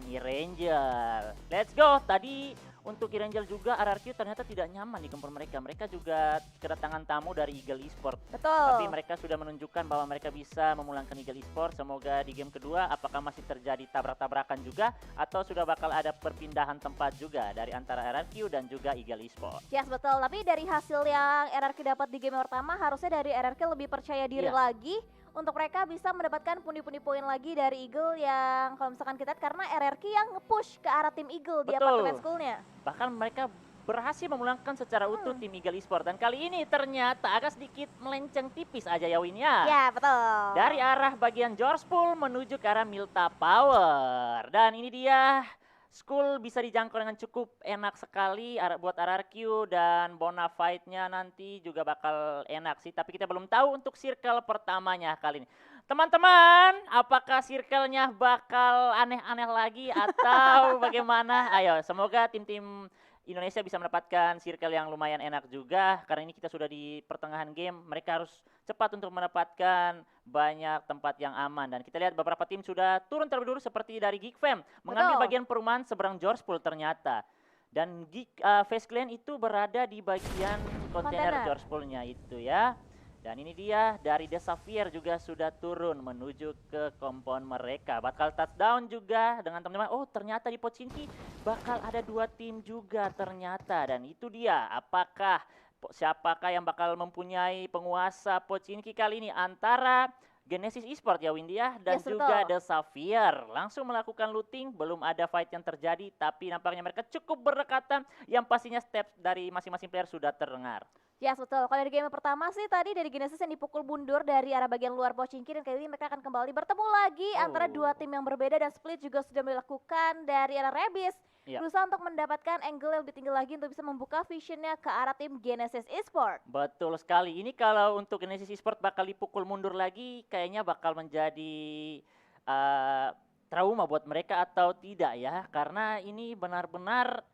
Irangel. Let's go. Tadi untuk Irangel juga RRQ ternyata tidak nyaman di gempur mereka. Mereka juga kedatangan tamu dari Eagle Esport. Betul. Tapi mereka sudah menunjukkan bahwa mereka bisa memulangkan Eagle Esport. Semoga di game kedua apakah masih terjadi tabrak-tabrakan juga atau sudah bakal ada perpindahan tempat juga dari antara RRQ dan juga Eagle Esport. Yes, betul. Tapi dari hasil yang RRQ dapat di game pertama, harusnya dari RRQ lebih percaya diri Iya. lagi untuk mereka bisa mendapatkan pundi-pundi poin lagi dari Eagle yang kalau misalkan kita lihat karena RRQ yang nge-push ke arah tim Eagle di Betul. apartemen schoolnya. Bahkan mereka berhasil memulangkan secara utuh tim Eagle Esport. Dan kali ini ternyata agak sedikit melenceng tipis aja ya Win ya. Ya, betul. Dari arah bagian Georgepool menuju ke arah Milta Power. Dan ini dia, School bisa dijangkau dengan cukup enak sekali buat RRQ dan Bonafide-nya nanti juga bakal enak sih. Tapi kita belum tahu untuk circle pertamanya kali ini. Teman-teman, apakah circle-nya bakal aneh-aneh lagi atau bagaimana? Ayo, semoga tim-tim Indonesia bisa mendapatkan circle yang lumayan enak juga. Karena ini kita sudah di pertengahan game, mereka harus cepat untuk mendapatkan banyak tempat yang aman. Dan kita lihat beberapa tim sudah turun terlebih dahulu seperti dari Geek Fam. Mengambil bagian perumahan seberang Georgepool ternyata. Dan Face Clan itu berada di bagian kontainer Georgepool-nya itu ya. Dan ini dia dari The Sapphire juga sudah turun menuju ke kompon mereka. Bakal touchdown juga dengan teman-teman. Oh ternyata di Pochinki bakal ada 2 tim juga ternyata. Dan itu dia apakah siapakah yang bakal mempunyai penguasa Pochinki kali ini antara Genesis Esport ya Windia dan juga The Sapphire. Langsung melakukan looting, belum ada fight yang terjadi tapi nampaknya mereka cukup berdekatan yang pastinya step dari masing-masing player sudah terdengar. Yes, betul. Kalau dari game pertama sih tadi dari Genesis yang dipukul mundur dari arah bagian luar Pochinki dan kali ini mereka akan kembali bertemu lagi antara 2 tim yang berbeda dan Split juga sudah dilakukan dari arah Rebis. Berusaha untuk mendapatkan angle yang lebih tinggi lagi untuk bisa membuka visionnya ke arah tim Genesis Esport. Betul sekali. Ini kalau untuk Genesis Esport bakal dipukul mundur lagi kayaknya bakal menjadi trauma buat mereka atau tidak ya. Karena ini benar-benar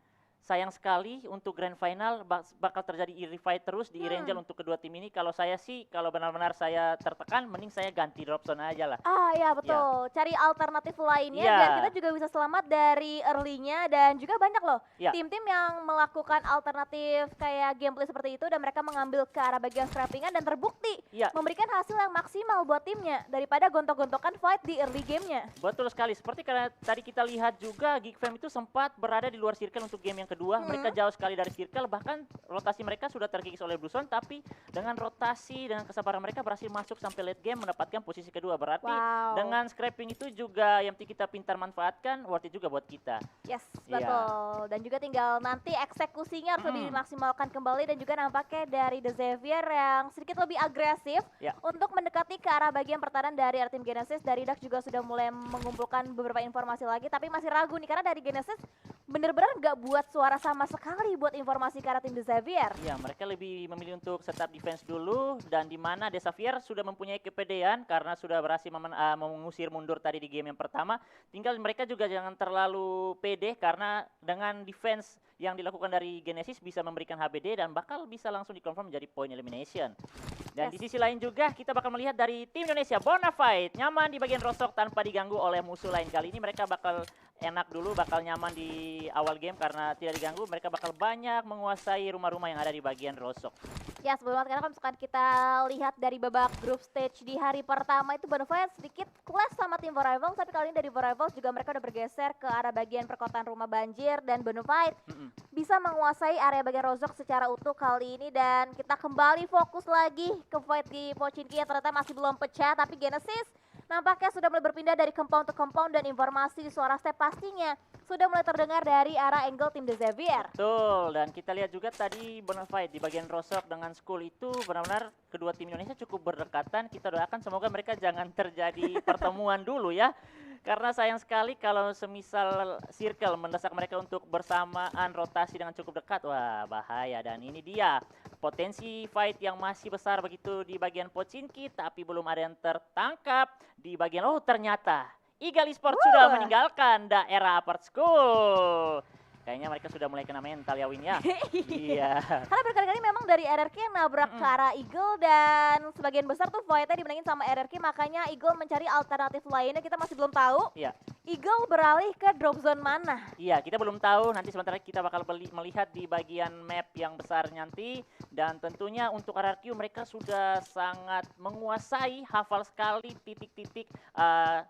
sayang sekali untuk grand final bakal terjadi revive terus di Irangel untuk kedua tim ini. Kalau saya sih, kalau benar-benar saya tertekan, mending saya ganti dropzone aja lah. Ah ya betul, cari alternatif lainnya biar kita juga bisa selamat dari early-nya. Dan juga banyak loh tim-tim yang melakukan alternatif kayak gameplay seperti itu dan mereka mengambil ke arah bagian scrappingan dan terbukti memberikan hasil yang maksimal buat timnya daripada gontok-gontokan fight di early gamenya. Betul sekali, seperti karena tadi kita lihat juga Geek Fam itu sempat berada di luar circle untuk game yang kedua. Mereka jauh sekali dari circle, bahkan rotasi mereka sudah terkikis oleh Blue Zone, tapi dengan rotasi dengan kesabaran mereka berhasil masuk sampai late game mendapatkan posisi kedua. Berarti dengan scrapping itu juga yang kita pintar manfaatkan worth it juga buat kita. Yes, betul. Dan juga tinggal nanti eksekusinya harus lebih dimaksimalkan kembali dan juga nampaknya dari The Xavier yang sedikit lebih agresif untuk mendekati ke arah bagian pertahanan dari tim Genesis. Dari Dax juga sudah mulai mengumpulkan beberapa informasi lagi, tapi masih ragu nih karena dari Genesis bener-bener nggak buat suara sama sekali buat informasi ke arah tim The Xavier. Ya, mereka lebih memilih untuk setup defense dulu dan di mana The Xavier sudah mempunyai kepedean karena sudah berhasil mengusir mundur tadi di game yang pertama. Tinggal mereka juga jangan terlalu pede karena dengan defense yang dilakukan dari Genesis bisa memberikan HBD dan bakal bisa langsung dikonfirm menjadi point elimination. Dan di sisi lain juga kita bakal melihat dari tim Indonesia Bonafide nyaman di bagian rosok tanpa diganggu oleh musuh lain. Kali ini mereka bakal enak dulu, bakal nyaman di awal game karena tidak diganggu. Mereka bakal banyak menguasai rumah-rumah yang ada di bagian rosok. Ya sebelum karena kalau misalkan kita lihat dari babak group stage di hari pertama itu Bonafide sedikit clash sama tim Rivals, tapi kali ini dari Rivals juga mereka udah bergeser ke arah bagian perkotaan rumah banjir dan Bonafide bisa menguasai area bagian rosok secara utuh kali ini. Dan kita kembali fokus lagi ke fight di Pochinki yang ternyata masih belum pecah, tapi Genesis nampaknya sudah mulai berpindah dari compound ke compound dan informasi suara step pastinya sudah mulai terdengar dari arah angle tim The Xavier. Betul, dan kita lihat juga tadi Bonafide di bagian rosok dengan School itu benar-benar kedua tim Indonesia cukup berdekatan. Kita doakan semoga mereka jangan terjadi pertemuan dulu ya. Karena sayang sekali kalau semisal circle mendesak mereka untuk bersamaan rotasi dengan cukup dekat, wah bahaya. Dan ini dia potensi fight yang masih besar begitu di bagian Pochinki, tapi belum ada yang tertangkap di bagian, oh ternyata Eagle Esport sudah meninggalkan daerah Apart School. Kayaknya mereka sudah mulai kena mental ya, Win ya. Iya. Karena berkali-kali memang dari RRQ yang nabrak ke arah Eagle dan sebagian besar tuh fight-nya dimenangin sama RRQ, makanya Eagle mencari alternatif lainnya, kita masih belum tahu. Iya. Eagle beralih ke drop zone mana? Iya, kita belum tahu. Nanti sebentar lagi kita bakal melihat di bagian map yang besar nanti. Dan tentunya untuk RRQ mereka sudah sangat menguasai, hafal sekali titik-titik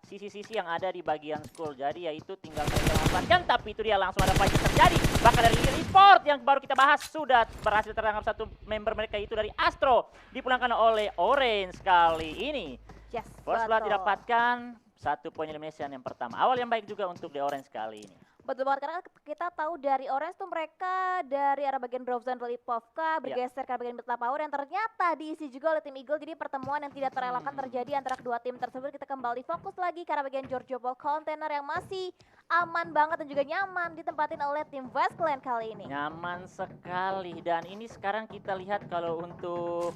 sisi-sisi yang ada di bagian school. Jadi yaitu tinggal mereka memanfaatkan. Tapi itu dia langsung ada fight yang terjadi. Bahkan dari e-sport yang baru kita bahas sudah berhasil tertangkap satu member mereka, itu dari Astro. Dipulangkan oleh Orange kali ini. Yes, First blood betul. didapatkan. 1 poin elimination yang pertama. Awal yang baik juga untuk The Orange kali ini. Betul banget, karena kita tahu dari Orange tuh mereka dari arah bagian drop zone Lipovka bergeser ke arah bagian Meta Power yang ternyata diisi juga oleh tim Eagle. Jadi pertemuan yang tidak terelakkan terjadi antara kedua tim tersebut. Kita kembali fokus lagi ke arah bagian Giorgio Ball Container yang masih aman banget dan juga nyaman ditempatin oleh tim West Clan kali ini. Nyaman sekali, dan ini sekarang kita lihat kalau untuk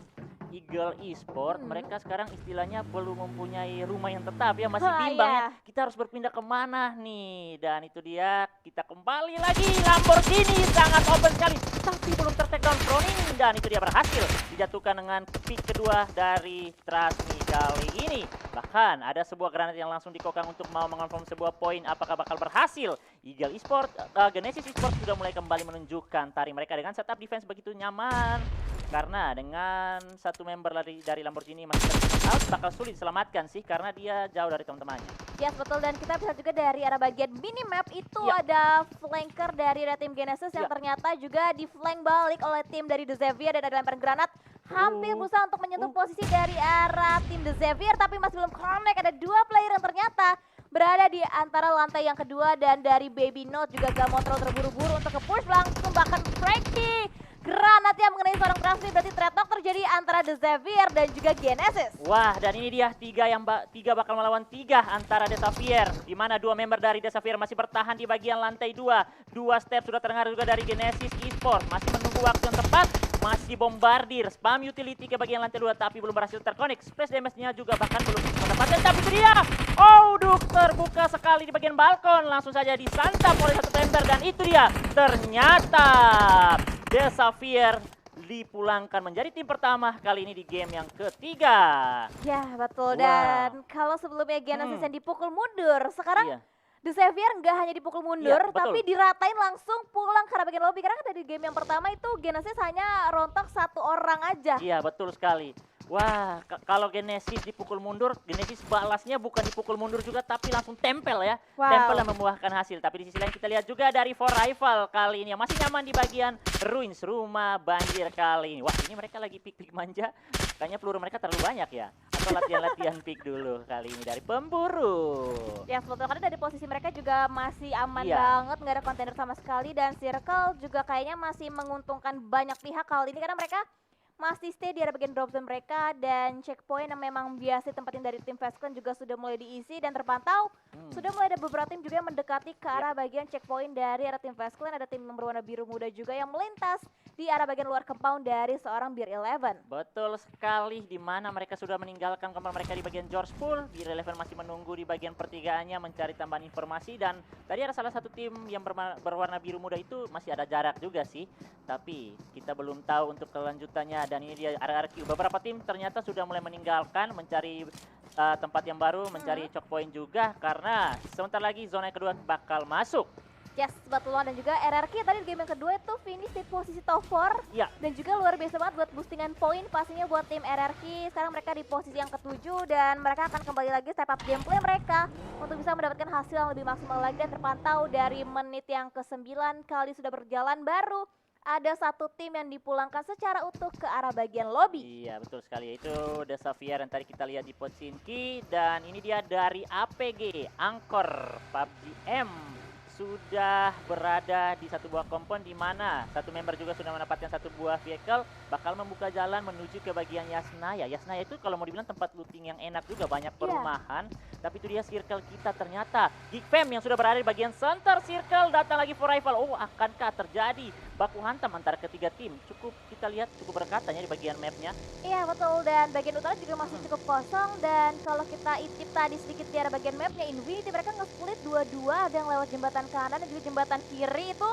Eagle Esport, mereka sekarang istilahnya belum mempunyai rumah yang tetap ya, masih bimbang ya. Kita harus berpindah kemana nih, dan itu dia kita kembali lagi. Lamborghini sangat open sekali, tapi belum tertakedown Froning, dan itu dia berhasil dijatuhkan dengan pick kedua dari Trasmi kali ini. Bahkan ada sebuah granat yang langsung dikokang untuk mau mengonfirm sebuah poin. Apakah bakal berhasil? Eagle Esport, Genesis Esport sudah mulai kembali menunjukkan tari mereka dengan setup defense begitu nyaman. Karena dengan satu member dari Lamborghini masih out, bakal sulit diselamatkan sih karena dia jauh dari teman-temannya. Yes, betul, dan kita bisa juga dari arah bagian minimap itu ada flanker dari tim Genesis yang ternyata juga di flank balik oleh tim dari The Xavier dan ada lempar granat. Hampir berusaha untuk menyentuh posisi dari arah tim The Xavier tapi masih belum connect. Ada 2 player yang ternyata berada di antara lantai yang kedua, dan dari Baby Note juga gak mau terlalu terburu-buru untuk ke-push langsung, bahkan Frankie granatnya mengenai seorang Trasmi. Berarti trade talk terjadi antara The Xavier dan juga Genesis. Wah, dan ini dia tiga bakal melawan 3 antara The Xavier, di mana 2 member dari The Xavier masih bertahan di bagian lantai 2. 2 step sudah terdengar juga dari Genesis Esport, masih menunggu waktu yang tepat, masih bombardir spam utility ke bagian lantai 2 tapi belum berhasil terkonek. Splash damage-nya juga bahkan belum mendapatkan, tapi itu dia. Oh, Duk terbuka sekali di bagian balkon, langsung saja disantap oleh satu member, dan itu dia ternyata The Xavier dipulangkan menjadi tim pertama kali ini di game yang ketiga. Ya, betul. Dan kalau sebelumnya Genesis yang dipukul mundur, sekarang The Xavier nggak hanya dipukul mundur, tapi diratain langsung pulang ke arah bagian lobby. Karena kan dari game yang pertama itu Genesis hanya rontok 1 orang aja. Iya, betul sekali. Wah, kalau Genesis dipukul mundur, Genesis balasnya bukan dipukul mundur juga, tapi langsung tempel ya. Tempel dan membuahkan hasil. Tapi di sisi lain kita lihat juga dari For Rival kali ini yang masih nyaman di bagian ruins rumah banjir kali ini. Wah, ini mereka lagi pick-pick manja. Kayaknya peluru mereka terlalu banyak ya. Atau latihan-latihan pick dulu kali ini dari pemburu. Ya, sebetulnya karena dari posisi mereka juga masih aman banget, nggak ada kontainer sama sekali. Dan Circle juga kayaknya masih menguntungkan banyak pihak kali ini karena mereka masih stay di area bagian drop zone mereka, dan checkpoint yang memang biasa ditempatin dari tim Fast Clan juga sudah mulai diisi dan terpantau. Sudah mulai ada beberapa tim juga yang mendekati ke arah bagian checkpoint dari arah tim Fast Clan. Ada tim yang berwarna biru muda juga yang melintas di arah bagian luar compound dari seorang Beer 11. Betul sekali, di mana mereka sudah meninggalkan kamar mereka di bagian George Pool. Beer 11 masih menunggu di bagian pertigaannya mencari tambahan informasi, dan tadi ada salah satu tim yang berwarna biru muda itu masih ada jarak juga sih. Tapi kita belum tahu untuk kelanjutannya. Dan ini dia RRQ. Beberapa tim ternyata sudah mulai meninggalkan, mencari tempat yang baru, mencari choke point juga, karena sebentar lagi zona kedua bakal masuk. Yes, betul. Dan juga RRQ tadi di game yang kedua itu finish di posisi top 4. Ya. Dan juga luar biasa banget buat boostingan poin pastinya buat tim RRQ. Sekarang mereka di posisi yang ke-7 dan mereka akan kembali lagi step up gameplay mereka untuk bisa mendapatkan hasil yang lebih maksimal lagi. Dan terpantau dari menit yang ke-9 kali sudah berjalan, baru ada satu tim yang dipulangkan secara utuh ke arah bagian lobby. Iya, betul sekali. Itu The Xavier yang tadi kita lihat di Potsinki. Dan ini dia dari APG, Angkor PUBG M. Sudah berada di satu buah kompon, di mana satu member juga sudah mendapatkan satu buah vehicle, bakal membuka jalan menuju ke bagian Yasnaya. Yasnaya itu kalau mau dibilang tempat looting yang enak juga, banyak perumahan. Tapi itu dia circle kita ternyata. Geek Fam yang sudah berada di bagian center circle, datang lagi For Rival. Oh, akankah terjadi baku hantam antara ketiga tim? Cukup kita lihat cukup berkatanya di bagian mapnya. Iya, betul, dan bagian utara juga masih cukup kosong. Dan kalau kita intip tadi sedikit di arah bagian mapnya Infinity, mereka nge-split 2-2, ada yang lewat jembatan kanan dan juga jembatan kiri itu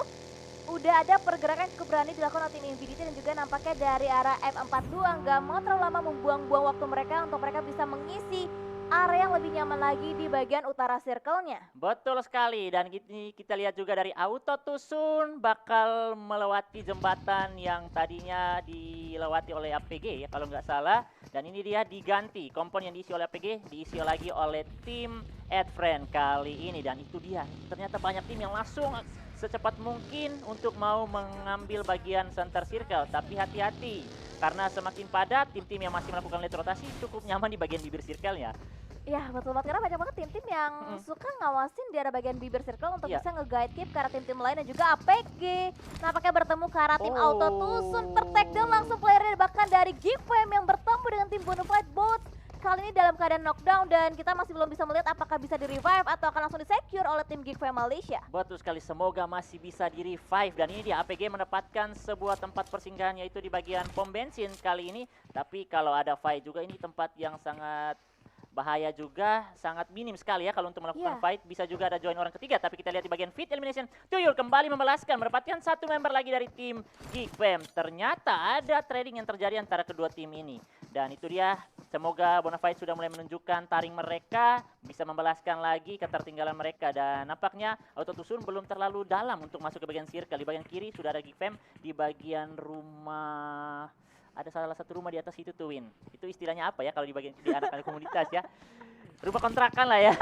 udah ada pergerakan cukup berani dilakukan oleh tim Infinity dan juga nampaknya dari arah M42 nggak mau terlalu lama membuang-buang waktu mereka untuk mereka bisa mengisi area yang lebih nyaman lagi di bagian utara circle-nya. Betul sekali, dan kita lihat juga dari Auto Tusun bakal melewati jembatan yang tadinya dilewati oleh APG ya kalau nggak salah. Dan ini dia diganti, kompon yang diisi oleh APG diisi lagi oleh tim Adfriend kali ini. Dan itu dia, ternyata banyak tim yang langsung secepat mungkin untuk mau mengambil bagian center circle. Tapi hati-hati, karena semakin padat, tim-tim yang masih melakukan late rotasi cukup nyaman di bagian bibir circle-nya. Ya betul banget, karena banyak banget tim-tim yang suka ngawasin di arah bagian bibir circle untuk bisa nge-guide keep ke arah tim-tim lain dan juga APG. Nampaknya bertemu ke arah tim Auto Tusun, ter-takedown langsung playernya bahkan dari Gfam yang bertemu dengan tim Bonafide Bot. Kali ini dalam keadaan knockdown dan kita masih belum bisa melihat apakah bisa di-revive atau akan langsung di-secure oleh tim Gfam Malaysia. Betul sekali, semoga masih bisa di-revive. Dan ini dia APG mendapatkan sebuah tempat persinggahan yaitu di bagian pom bensin kali ini. Tapi kalau ada fight juga, ini tempat yang sangat bahaya juga, sangat minim sekali ya kalau untuk melakukan fight. Bisa juga ada join orang ketiga, tapi kita lihat di bagian feed elimination, Tuyul kembali membalaskan, mendapatkan satu member lagi dari tim Geekfam. Ternyata ada trading yang terjadi antara kedua tim ini. Dan itu dia, semoga Bonafide sudah mulai menunjukkan taring mereka, bisa membalaskan lagi ketertinggalan mereka. Dan nampaknya Auto Tusun belum terlalu dalam untuk masuk ke bagian circle. Di bagian kiri sudah ada Geekfam, di bagian rumah... Ada salah satu rumah di atas itu tuh, Win. Itu istilahnya apa ya kalau di bagian di anak-anak komunitas ya? Rumah kontrakan lah ya.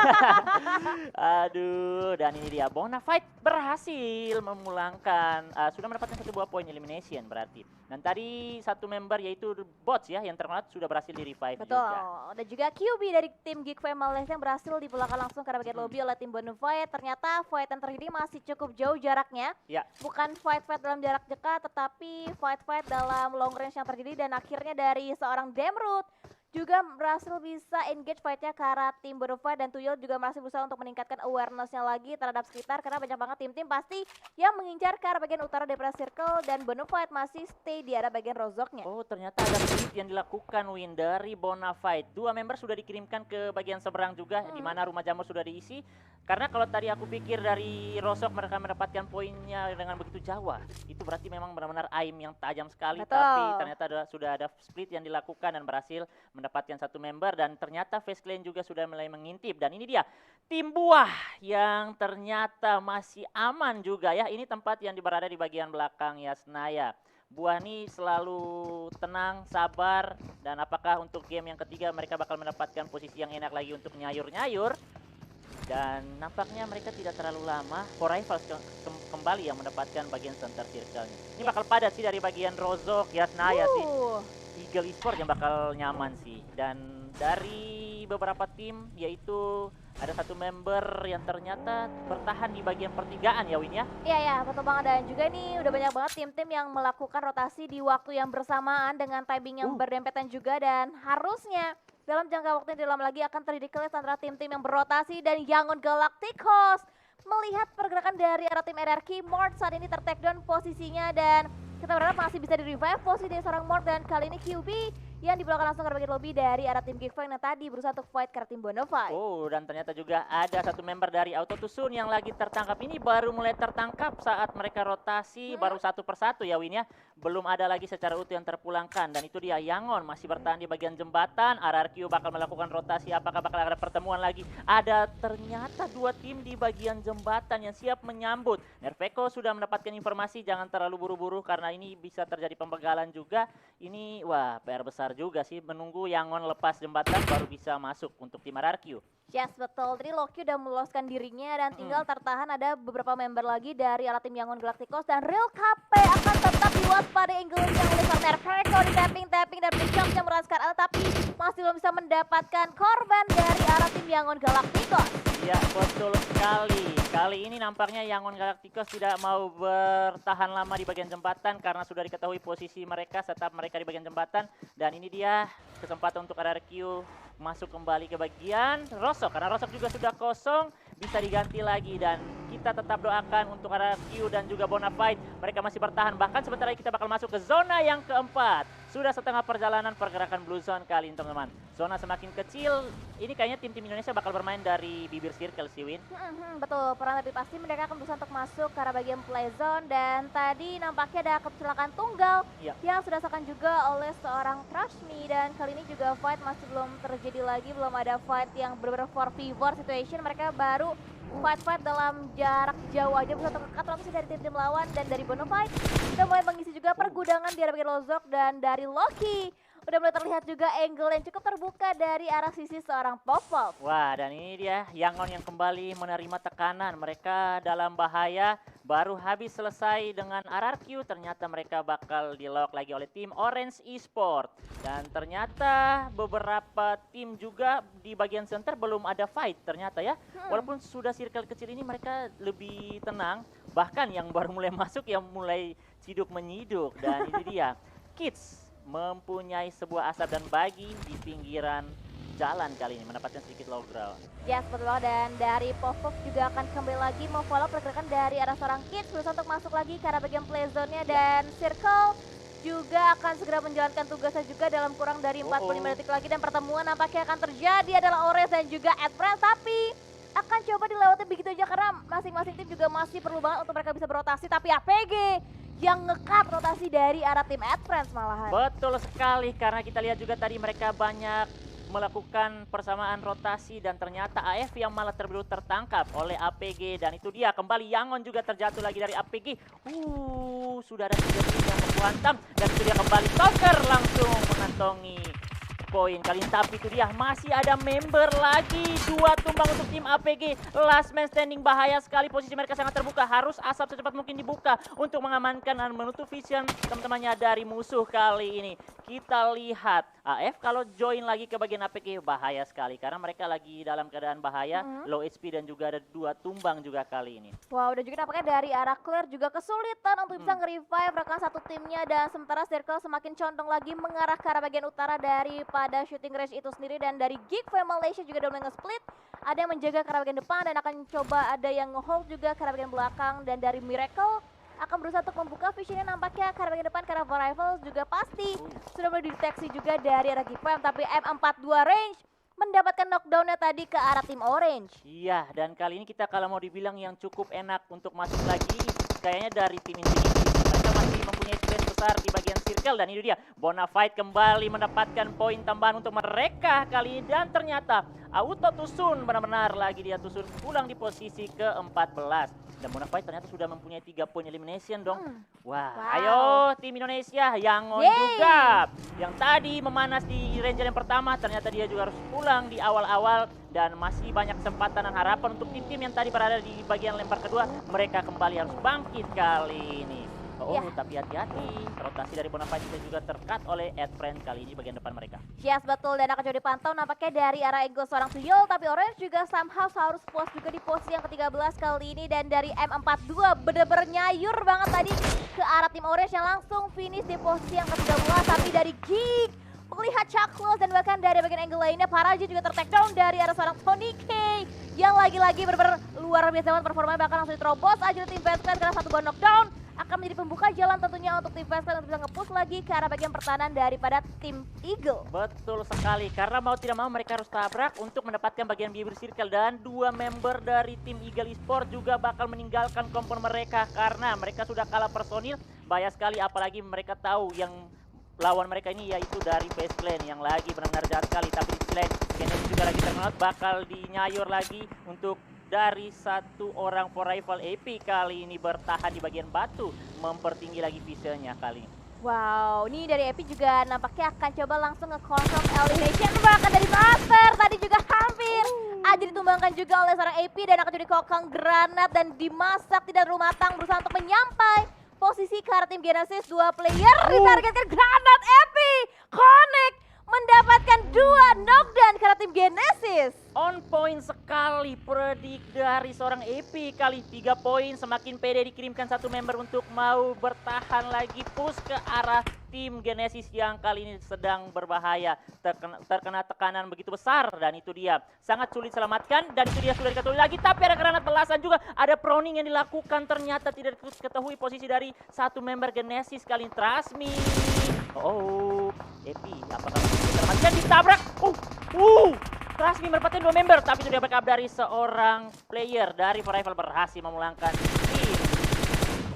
Aduh, dan ini dia Bonafide berhasil memulangkan, sudah mendapatkan satu buah poin elimination berarti. Dan tadi satu member yaitu Bots ya yang terkenal sudah berhasil di revive. Betul. Juga. Dan juga QB dari tim Geekfam Malaysia yang berhasil dipulangkan langsung ke bagian lobby oleh tim Bonafide. Ternyata fight yang terjadi masih cukup jauh jaraknya. Ya. Bukan fight-fight dalam jarak dekat, tetapi fight-fight dalam long range yang terjadi. Dan akhirnya dari seorang Demroot juga berhasil bisa engage fight-nya ke arah tim Bonafide, dan Tuyul juga masih berusaha untuk meningkatkan awareness-nya lagi terhadap sekitar karena banyak banget tim-tim pasti yang mengincar ke arah bagian utara daripada circle dan Bonafide masih stay di arah bagian rozoknya. Oh, ternyata ada split yang dilakukan, Win, dari Bonafide. Dua member sudah dikirimkan ke bagian seberang juga di mana rumah jamur sudah diisi. Karena kalau tadi aku pikir dari Rozok mereka mendapatkan poinnya dengan begitu jauh, itu berarti memang benar-benar aim yang tajam sekali. Betul. Tapi ternyata sudah ada split yang dilakukan dan berhasil mendapatkan satu member, dan ternyata Face Clan juga sudah mulai mengintip. Dan ini dia tim buah yang ternyata masih aman juga ya. Ini tempat yang berada di bagian belakang Yasnaya. Buah ini selalu tenang, sabar, dan apakah untuk game yang ketiga mereka bakal mendapatkan posisi yang enak lagi untuk nyayur-nyayur. Dan nampaknya mereka tidak terlalu lama. For Rivals kembali yang mendapatkan bagian center circle-nya. Ini bakal padat sih dari bagian Rozok, Yasnaya sih. Eagle Esports yang bakal nyaman sih. Dan dari beberapa tim, yaitu ada satu member yang ternyata bertahan di bagian pertigaan ya, Win ya. Iya, betul banget. Dan juga nih udah banyak banget tim-tim yang melakukan rotasi di waktu yang bersamaan dengan timing yang berdempetan juga. Dan harusnya dalam jangka waktu yang tidak lama lagi akan terjadi clash antara tim-tim yang berotasi dan Yangon Galacticos. Melihat pergerakan dari arah tim RRQ, Mort saat ini ter-takedown posisinya dan kita berharap masih bisa di-revive posisi dari seorang Mort, dan kali ini QB yang dibelakang langsung ke bagian lobby dari arah tim Geekfam yang tadi berusaha untuk fight ke arah tim Bonafide. Oh, dan ternyata juga ada satu member dari Auto Tusun yang lagi tertangkap. Ini baru mulai tertangkap saat mereka rotasi, baru satu persatu ya, Win ya. Belum ada lagi secara utuh yang terpulangkan. Dan itu dia Yangon masih bertahan di bagian jembatan. RRQ bakal melakukan rotasi, apakah bakal ada pertemuan lagi. Ada ternyata dua tim di bagian jembatan yang siap menyambut. Nerveko sudah mendapatkan informasi, jangan terlalu buru-buru karena ini bisa terjadi pembegalan juga. Ini wah PR besar juga sih, menunggu Yangon lepas jembatan baru bisa masuk untuk tim RRQ. Yes, betul. Tadi Loki udah meloloskan dirinya dan tinggal tertahan ada beberapa member lagi dari alat tim Yangon Galacticos, dan Real KP akan tetap diwaspadai angle yang oleh Nerveko di tapping dan Bishop yang meraskan alat, tapi masih belum bisa mendapatkan korban dari arah tim Yangon Galacticos. Ya, betul sekali. Kali ini nampaknya Yangon Galacticos tidak mau bertahan lama di bagian jembatan karena sudah diketahui posisi mereka, tetap mereka di bagian jembatan. Dan ini dia kesempatan untuk RRQ masuk kembali ke bagian Rozok, karena Rozok juga sudah kosong, bisa diganti lagi. Dan kita tetap doakan untuk RRQ dan juga Bonafide. Mereka masih bertahan, bahkan sebentar lagi kita bakal masuk ke zona yang keempat. Sudah setengah perjalanan pergerakan Blue Zone kali ini teman-teman. Zona semakin kecil, ini kayaknya tim-tim Indonesia bakal bermain dari bibir circle sih Win. Betul, pernah lebih pasti mereka akan berusaha untuk masuk ke arah bagian play zone. Dan tadi nampaknya ada kecelakaan tunggal yang sudah dirasakan juga oleh seorang Trashme. Dan kali ini juga fight masih belum terjadi lagi, belum ada fight yang benar-benar 4v4 situation. Mereka baru fight dalam jarak jauh aja, berusaha untuk ngekat rotasi dari tim-tim lawan. Dan dari Bonafide udah mulai mengisi juga pergudangan di arah bagian Lozok. Dan dari Loki udah mulai terlihat juga angle yang cukup terbuka dari arah sisi seorang Popov. Wah, dan ini dia Yangon yang kembali menerima tekanan. Mereka dalam bahaya, baru habis selesai dengan RRQ. Ternyata mereka bakal di-lock lagi oleh tim Orange Esport. Dan ternyata beberapa tim juga di bagian center belum ada fight ternyata ya. Walaupun sudah circle kecil ini mereka lebih tenang. Bahkan yang baru mulai masuk yang mulai ciduk menyiduk. Dan itu dia, Kids mempunyai sebuah asap dan bagi di pinggiran jalan kali ini, mendapatkan sedikit low ground. Yes, betul banget. Dan dari Popov juga akan kembali lagi memfollow pergerakan dari arah seorang Kids, berusaha untuk masuk lagi ke arah bagian play zone-nya. Dan Circle juga akan segera menjalankan tugasnya juga dalam kurang dari 45 detik lagi. Dan pertemuan nampaknya akan terjadi adalah Orange dan juga Adfriend, tapi akan coba dilewati begitu aja karena masing-masing tim juga masih perlu banget untuk mereka bisa berotasi. Tapi APG yang ngekat rotasi dari arah tim Adfriends malahan. Betul sekali, karena kita lihat juga tadi mereka banyak melakukan persamaan rotasi dan ternyata AF yang malah terburu tertangkap oleh APG. Dan itu dia kembali Yangon juga terjatuh lagi dari APG. Sudah ada 3 tim yang menghantam dan itu dia kembali Toker langsung mengantongi poin kali ini. Tapi itu dia masih ada member lagi, 2 tumbang untuk tim APG. Last man standing, bahaya sekali, posisi mereka sangat terbuka, harus asap secepat mungkin dibuka untuk mengamankan dan menutup vision teman-temannya dari musuh kali ini. Kita lihat AF kalau join lagi ke bagian APG bahaya sekali karena mereka lagi dalam keadaan bahaya, low HP dan juga ada 2 tumbang juga kali ini. Wow, dan juga nampaknya dari arah Clear juga kesulitan untuk bisa nge-revive rekan satu timnya. Dan sementara Circle semakin condong lagi mengarah ke arah bagian utara daripada shooting range itu sendiri. Dan dari Geek Fam Malaysia juga udah mulai nge-split, ada yang menjaga ke arah bagian depan dan akan coba ada yang nge-hold juga ke arah bagian belakang. Dan dari Miracle akan berusaha untuk membuka visionnya nampaknya ke arah bagian depan karena Rivals juga pasti sudah mulai dideteksi juga dari arah Geek Fam. Tapi M42 range mendapatkan knockdownnya tadi ke arah tim Orange. Iya, dan kali ini kita kalau mau dibilang yang cukup enak untuk masuk lagi kayaknya dari tim Infinity. Mereka masih mempunyai space besar di bagian circle dan itu dia Bonafide kembali mendapatkan poin tambahan untuk mereka kali ini. Dan ternyata Auto Tusun benar-benar lagi dia Tusun pulang di posisi ke-14. Dan Bonafide ternyata sudah mempunyai 3 poin elimination dong. Wah, ayo tim Indonesia Yangon juga. Yang tadi memanas di Ranger yang pertama ternyata dia juga harus pulang di awal-awal. Dan masih banyak kesempatan dan harapan untuk tim-tim yang tadi berada di bagian lempar kedua. Mereka kembali harus bangkit kali ini. Tapi hati-hati, rotasi dari Bonafide juga terkat oleh Adfriend kali ini bagian depan mereka. Yes, betul, dan akan coba dipantau nampaknya dari arah Ego seorang Tuyul. Tapi Orange juga somehow harus puas juga di posisi yang ke-13 kali ini. Dan dari M42 bener-bener nyayur banget tadi ke arah tim Orange yang langsung finish di posisi yang ke-13. Tapi dari Geek melihat Chuckles dan bahkan dari bagian angle lainnya Paraji juga ter-take down dari arah seorang Tony K yang lagi-lagi bener-bener luar biasa banget performanya, bahkan langsung diterobos aja tim Vesclan karena 1 buah knockdown akan menjadi pembuka jalan tentunya untuk tim Vesclan untuk bisa nge-push lagi ke arah bagian pertahanan daripada tim Eagle. Betul sekali, karena mau tidak mau mereka harus tabrak untuk mendapatkan bagian bibir circle. Dan 2 member dari tim Eagle Esport juga bakal meninggalkan kompon mereka karena mereka sudah kalah personil. Bahaya sekali, apalagi mereka tahu yang lawan mereka ini yaitu dari Vesclan yang lagi benar-benar jahat sekali. Tapi di sisi lain Genesis juga lagi terkenal, bakal dinyayur lagi untuk dari 1 orang for rival AP kali ini bertahan di bagian batu, mempertinggi lagi visionnya kali ini. Wow, ini dari AP juga nampaknya akan coba langsung nge-confirm elimination, bahkan dari Master tadi juga hampir aja ditumbangkan juga oleh seorang AP dan akan jadi kokang granat dan dimasak tidak terlalu matang, berusaha untuk menyampai posisi ke arah tim Genesis. 2 player ditargetkan granat AP connect mendapatkan 2 knockdown karena tim Genesis. On point sekali predik dari seorang EP kali 3 poin. Semakin pede dikirimkan satu member untuk mau bertahan lagi push ke arah tim Genesis yang kali ini sedang berbahaya. Terkena tekanan begitu besar dan itu dia. Sangat sulit selamatkan dan itu dia sudah diketahui lagi. Tapi ada granat belasan juga. Ada proning yang dilakukan ternyata tidak diketahui posisi dari satu member Genesis kali ini. Trasmi. Oh, Epi apakah bisa termasukkan ditabrak? Trasmi mendapatkan 2 member, tapi itu dia backup dari seorang player dari Rival berhasil memulangkan tim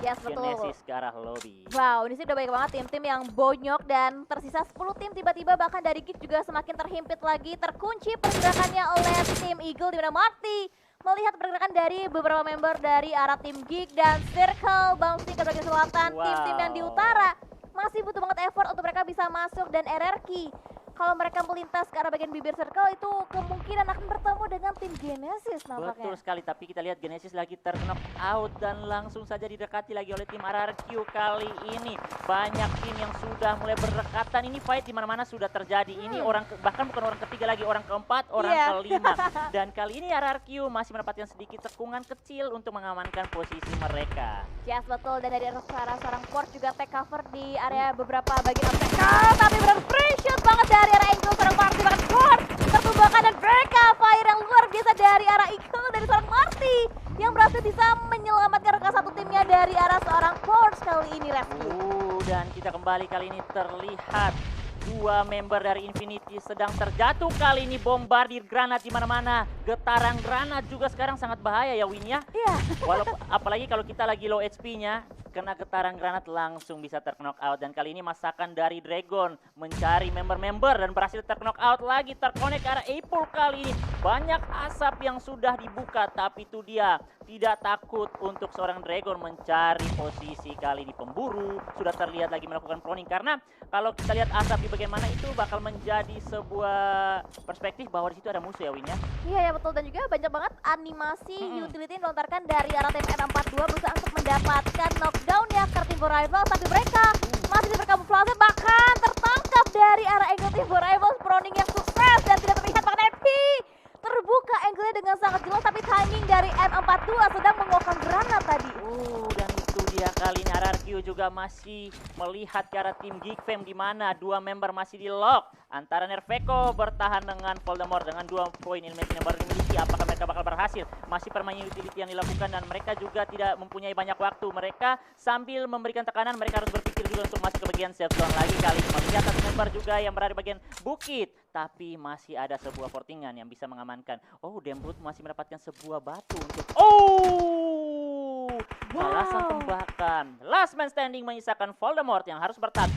Yes, betul. Genesis ke arah lobby. Wow, ini sih udah banyak banget tim-tim yang bonyok dan tersisa 10 tim tiba-tiba bahkan dari Geek juga semakin terhimpit lagi, terkunci pergerakannya oleh tim Eagle di mana Marty melihat pergerakan dari beberapa member dari arah tim Geek dan Circle bouncing ke bagian selatan. Wow. Tim-tim yang di utara masih butuh banget effort untuk mereka bisa masuk dan RRQ. Kalau mereka melintas ke arah bagian bibir circle itu kemungkinan akan bertemu dengan tim Genesis nampaknya. Betul sekali, tapi kita lihat Genesis lagi terknock out dan langsung saja didekati lagi oleh tim RRQ kali ini. Banyak tim yang sudah mulai berdekatan, ini fight di mana-mana sudah terjadi. Ini bahkan bukan orang ketiga lagi, orang keempat, orang kelima. Dan kali ini RRQ masih mendapatkan sedikit tekungan kecil untuk mengamankan posisi mereka. Yes, betul, dan dari arah seorang port juga take cover di area beberapa bagian APK, tapi benar precious banget dari arah Eagle, seorang Marty bahkan port tertumbangkan dan mereka fire yang luar biasa dari arah Eagle dari seorang Marty yang berhasil bisa menyelamatkan rekan satu timnya dari arah seorang port kali ini, Reski. Dan kita kembali kali ini terlihat 2 member dari Infinity sedang terjatuh kali ini, bombardir granat di mana-mana. Getaran granat juga sekarang sangat bahaya ya Win ya. Iya. Walaupun apalagi kalau kita lagi low HP-nya, kena getaran granat langsung bisa terknock out. Dan kali ini masakan dari Dragon mencari member-member dan berhasil terknock out lagi, terkonek ke arah Apple kali ini. Banyak asap yang sudah dibuka, tapi itu dia tidak takut untuk seorang Dragon mencari posisi kali ini. Pemburu sudah terlihat lagi melakukan proning, karena kalau kita lihat asap di bagian mana itu bakal menjadi sebuah perspektif bahwa di situ ada musuh ya Win ya. Iya ya betul, dan juga banyak banget animasi utility yang dilontarkan dari arah tim N42 berusaha untuk mendapatkan knockdown ya ke tim Rival, tapi mereka masih berkamuflase bahkan tertangkap dari arah angle tim Rival. Proning yang sukses dan tidak terlihat bahkan Epi terbuka angle-nya dengan sangat jelas, tapi timing dari M42 sedang mengokan granat tadi. Dan itu dia kali ini RRQ juga masih melihat ke arah tim Geek Fam di mana 2 member masih di lock antara Nerveko bertahan dengan Voldemort dengan 2 poin elimination yang baru dimiliki. Apakah mereka bakal berhasil? Masih permainan utility yang dilakukan dan mereka juga tidak mempunyai banyak waktu. Mereka sambil memberikan tekanan, mereka harus berpikir juga untuk masuk ke bagian safe zone lagi. Kali ini melihat satu member juga yang berada di bagian bukit, tapi masih ada sebuah portingan yang bisa mengamankan. Dembrut masih mendapatkan sebuah batu untuk balasan tembakan. Last man standing menyisakan Voldemort yang harus bertahan.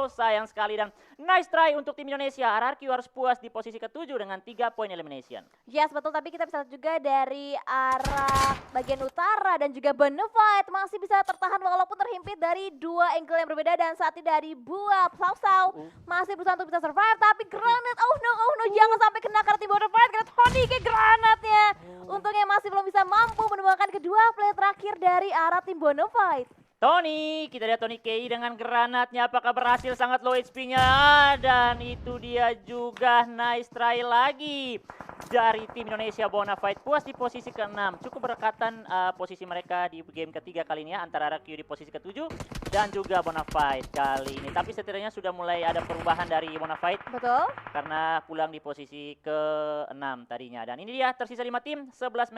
Sayang sekali, dan nice try untuk tim Indonesia. RRQ harus puas di posisi ke-7 dengan 3 poin elimination. Yes betul, tapi kita bisa lihat juga dari arah bagian utara dan juga Bonafide masih bisa tertahan walaupun terhimpit dari 2 angle yang berbeda, dan saat ini dari Buap Sau masih berusaha untuk bisa survive, tapi granat, oh no, jangan sampai kena karena tim Bonafide, karena Tony ke granatnya. Untungnya masih belum bisa mampu menemukan kedua player terakhir dari arah tim Bonafide. Tony, kita lihat Tony Kei dengan granatnya, apakah berhasil? Sangat low HP-nya, dan itu dia juga nice try lagi dari tim Indonesia. Bonafide puas di posisi ke-6, cukup berdekatan posisi mereka di game ketiga kali ini ya, antara RRQ di posisi ke-7 dan juga Bonafide kali ini. Tapi setidaknya sudah mulai ada perubahan dari Bonafide. Betul. Karena pulang di posisi ke-6 tadinya. Dan ini dia tersisa 5 tim, 11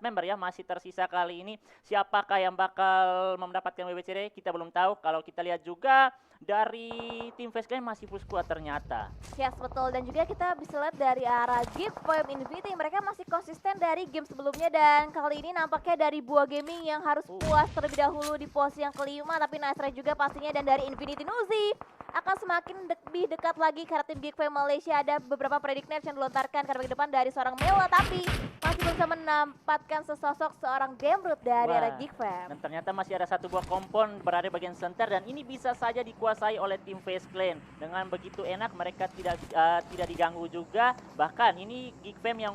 member ya masih tersisa kali ini. Siapakah yang bakal mendapatkan WBCD kita belum tahu. Kalau kita lihat juga dari tim Face Clan masih full squad ternyata. Yes betul, dan juga kita bisa lihat dari arah Geek Fam Infinity mereka masih konsisten dari game sebelumnya, dan kali ini nampaknya dari Buah Gaming yang harus puas terlebih dahulu di posisi yang kelima, tapi nice try juga pastinya, dan dari Infinity Nuzi akan semakin lebih dekat lagi karena tim Geek Fam Malaysia. Ada beberapa predict nerfs yang dilontarkan ke depan dari seorang Mela, tapi masih belum bisa menempatkan sesosok seorang Demrut dari arah Geek Fam. Dan ternyata masih ada satu buah kompon berada di bagian center, dan ini bisa saja dikuasai oleh tim Face Clan. Dengan begitu enak mereka tidak diganggu juga. Bahkan ini Geek Fam yang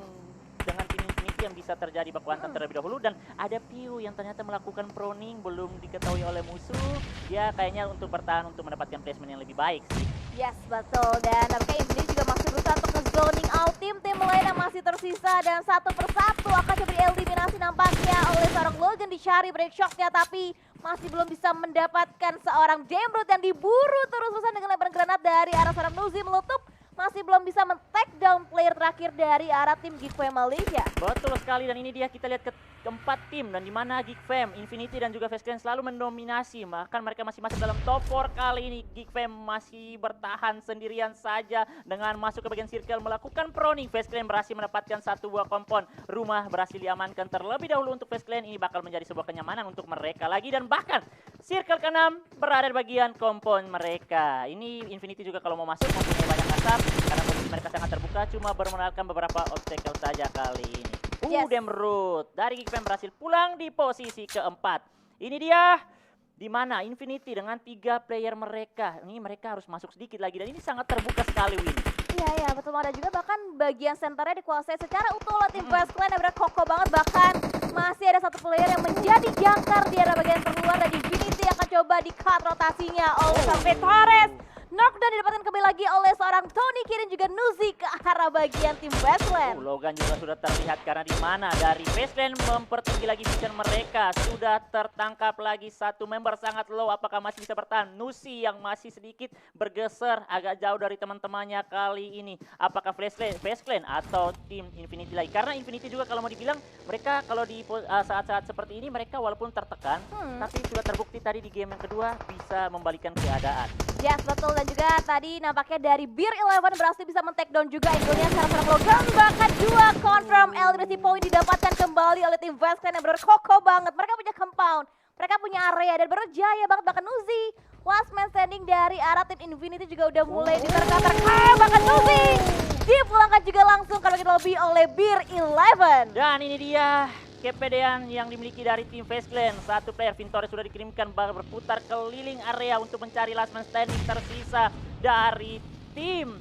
dengan tim Infinity yang bisa terjadi baku hantam terlebih dahulu, dan ada Piu yang ternyata melakukan proning belum diketahui oleh musuh. Ya kayaknya untuk bertahan untuk mendapatkan placement yang lebih baik sih. Yes, betul. Dan nampaknya ini juga masih berusaha untuk nge-zoning out tim-tim lain yang masih tersisa. Dan satu persatu akan coba dieliminasi nampaknya oleh seorang Logan di Shari break shotnya. Tapi masih belum bisa mendapatkan seorang Demrut yang diburu terus-terusan dengan lemparan granat dari arah seorang Nuzi melutup. Masih belum bisa men-take down player terakhir dari arah tim Geek Fam Malaysia. Betul sekali, dan ini dia kita lihat keempat tim dan di mana Geek Fam, Infinity dan juga Fast selalu mendominasi. Bahkan mereka masih masuk dalam top 4 kali ini. Geek Fam masih bertahan sendirian saja dengan masuk ke bagian circle melakukan proning. Fast berhasil mendapatkan satu buah kompon. Rumah berhasil diamankan terlebih dahulu untuk Fast ini bakal menjadi sebuah kenyamanan untuk mereka lagi, dan bahkan circle ke-6 berada di bagian kompon mereka. Ini Infinity juga kalau mau masuk mempunyai banyak asap karena posisi mereka sangat terbuka, cuma bermenalkan beberapa obstacle saja kali ini. Yes. Demrut dari Geek Fam berhasil pulang di posisi keempat. Ini dia di mana Infinity dengan 3 player mereka. Ini mereka harus masuk sedikit lagi dan ini sangat terbuka sekali, Win. Iya, betul banget. Dan juga bahkan bagian senternya dikuasai secara utuh oleh tim Fast Clan yang benar kokoh banget. Bahkan masih ada satu player yang menjadi jangkar di arah bagian terluar, dan Infinity akan coba di-cut rotasinya oleh sampai Torres. Knockdown didapatkan kembali lagi oleh seorang Tony Kirin juga Nuzi ke arah bagian tim Westland. Logan juga sudah terlihat karena di mana dari Westland mempertinggi lagi vision mereka. Sudah tertangkap lagi satu member sangat low. Apakah masih bisa bertahan? Nuzi yang masih sedikit bergeser agak jauh dari teman-temannya kali ini. Apakah Westland atau tim Infinity lagi? Karena Infinity juga kalau mau dibilang mereka kalau di saat-saat seperti ini mereka walaupun tertekan tapi sudah terbukti tadi di game yang kedua bisa membalikan keadaan. Yes, betul. Dan juga tadi nampaknya dari Beer 11 berhasil bisa men-take down juga angle-nya secara serang Logan. Bahkan 2 confirm elimination point didapatkan kembali oleh tim Westland yang benar kokoh banget. Mereka punya compound, mereka punya area dan berjaya banget. Bahkan Nuzi, last man standing dari arah tim Infinity juga udah mulai diterka-terka. Bahkan Nuzi dipulangkan juga langsung ke bagian lobby oleh Beer 11. Dan ini dia kepedean yang dimiliki dari tim Fast Clan. Satu player Vintores sudah dikirimkan berputar keliling area untuk mencari last man standing tersisa dari tim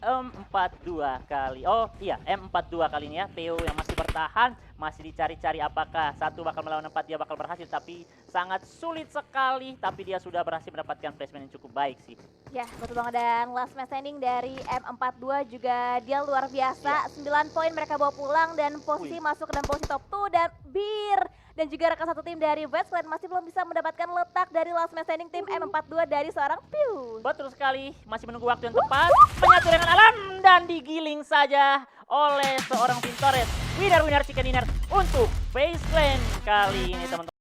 M42 kali. Oh iya, M42 kali ini ya. PO yang masih bertahan, masih dicari-cari apakah satu bakal melawan 4 dia bakal berhasil, tapi sangat sulit sekali. Tapi dia sudah berhasil mendapatkan placement yang cukup baik sih. Ya, betul banget. Dan last man standing dari M42 juga dia luar biasa. 9 poin mereka bawa pulang dan posisi masuk ke dalam posisi top 2. Dan Beer dan juga rekan satu tim dari Westland masih belum bisa mendapatkan letak dari last man standing tim M42 dari seorang Pew. Betul sekali, masih menunggu waktu yang tepat, menyatu dengan alam dan digiling saja oleh seorang Vintores. Winner chicken dinner untuk Face Clan kali ini teman-teman.